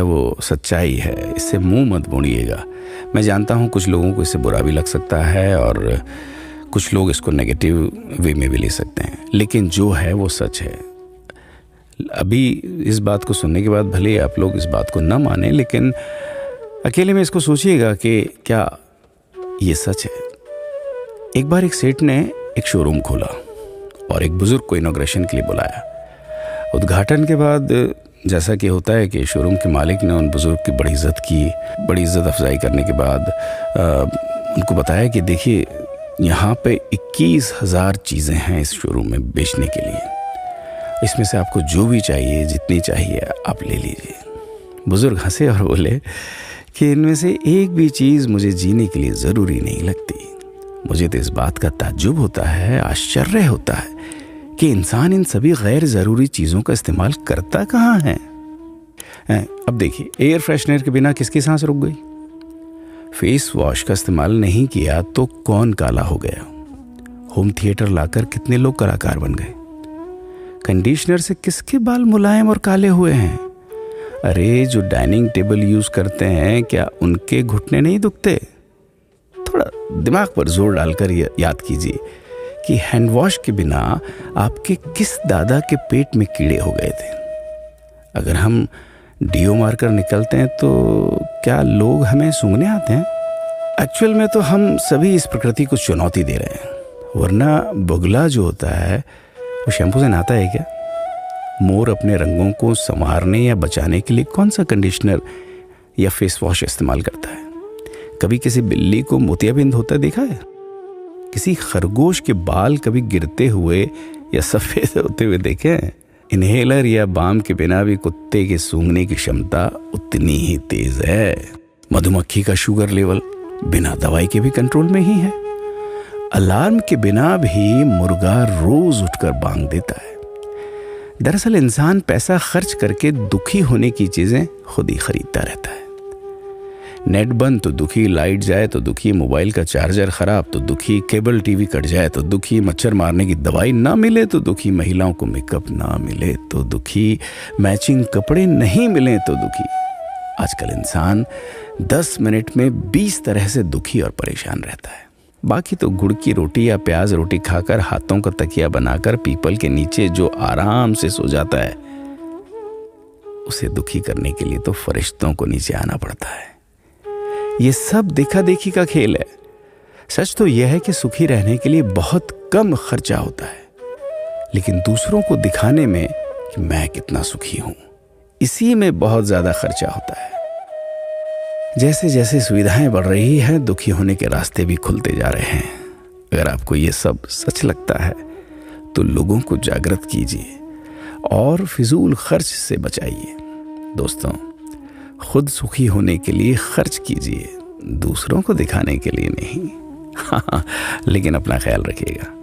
वो सच्चाई है, इससे मुंह मत मोड़िएगा। मैं जानता हूँ कुछ लोगों को इससे बुरा भी लग सकता है और कुछ लोग इसको नेगेटिव वे में भी ले सकते हैं, लेकिन जो है वो सच है। अभी इस बात को सुनने के बाद भले आप लोग इस बात को न माने, लेकिन अकेले में इसको सोचिएगा कि क्या ये सच है। एक बार एक सेठ ने एक शोरूम खोला और एक बुजुर्ग को इनॉग्रेशन के लिए बुलाया। उद्घाटन के बाद जैसा कि होता है कि शोरूम के मालिक ने उन बुजुर्ग की बड़ी इज्जत की। बड़ी इज्जत अफजाई करने के बाद उनको बताया कि देखिए, यहाँ पे 21,000 चीज़ें हैं इस शोरूम में बेचने के लिए। इसमें से आपको जो भी चाहिए, जितनी चाहिए आप ले लीजिए। बुजुर्ग हंसे और बोले कि इनमें से एक भी चीज़ मुझे जीने के लिए ज़रूरी नहीं लगती। मुझे तो इस बात का ताज्जुब होता है, आश्चर्य होता है कि इंसान इन सभी गैर ज़रूरी चीज़ों का इस्तेमाल करता कहाँ है। अब देखिए, एयर फ्रेशनर के बिना किसकी सांस रुक गई? फेस वॉश का इस्तेमाल नहीं किया तो कौन काला हो गया? होम थिएटर लाकर कितने लोग कलाकार बन गए? कंडीशनर से किसके बाल मुलायम और काले हुए हैं? अरे, जो डाइनिंग टेबल यूज़ करते हैं, क्या उनके घुटने नहीं दुखते? थोड़ा दिमाग पर जोर डालकर याद कीजिए कि हैंड वॉश के बिना आपके किस दादा के पेट में कीड़े हो गए थे। अगर हम डीओ मारकर निकलते हैं तो क्या लोग हमें सूंघने आते हैं? एक्चुअल में तो हम सभी इस प्रकृति को चुनौती दे रहे हैं, वरना बुगला जो होता है वो शैम्पू से नहाता है क्या? मोर अपने रंगों को संवारने या बचाने के लिए कौन सा कंडीशनर या फेस वॉश इस्तेमाल करता है? कभी किसी बिल्ली को मोतियाबिंद होता देखा है? किसी खरगोश के बाल कभी गिरते हुए या सफ़ेद होते हुए देखे हैं? इनहेलर या बाम के बिना भी कुत्ते के सूंघने की क्षमता उतनी ही तेज है। मधुमक्खी का शुगर लेवल बिना दवाई के भी कंट्रोल में ही है। अलार्म के बिना भी मुर्गा रोज उठकर बांग देता है। दरअसल इंसान पैसा खर्च करके दुखी होने की चीजें खुद ही खरीदता रहता है। नेट बंद तो दुखी, लाइट जाए तो दुखी, मोबाइल का चार्जर खराब तो दुखी, केबल टीवी कट जाए तो दुखी, मच्छर मारने की दवाई ना मिले तो दुखी, महिलाओं को मेकअप ना मिले तो दुखी, मैचिंग कपड़े नहीं मिले तो दुखी। आजकल इंसान 10 मिनट में 20 तरह से दुखी और परेशान रहता है। बाकी तो गुड़ की रोटी या प्याज रोटी खाकर हाथों का तकिया बनाकर पीपल के नीचे जो आराम से सो जाता है, उसे दुखी करने के लिए तो फरिश्तों को नीचे आना पड़ता है। ये सब देखा देखी का खेल है। सच तो यह है कि सुखी रहने के लिए बहुत कम खर्चा होता है, लेकिन दूसरों को दिखाने में कि मैं कितना सुखी हूं, इसी में बहुत ज्यादा खर्चा होता है। जैसे जैसे सुविधाएं बढ़ रही हैं, दुखी होने के रास्ते भी खुलते जा रहे हैं। अगर आपको ये सब सच लगता है तो लोगों को जागृत कीजिए और फिजूल खर्च से बचाइए। दोस्तों, खुद सुखी होने के लिए खर्च कीजिए, दूसरों को दिखाने के लिए नहीं। हाँ, लेकिन अपना ख्याल रखिएगा।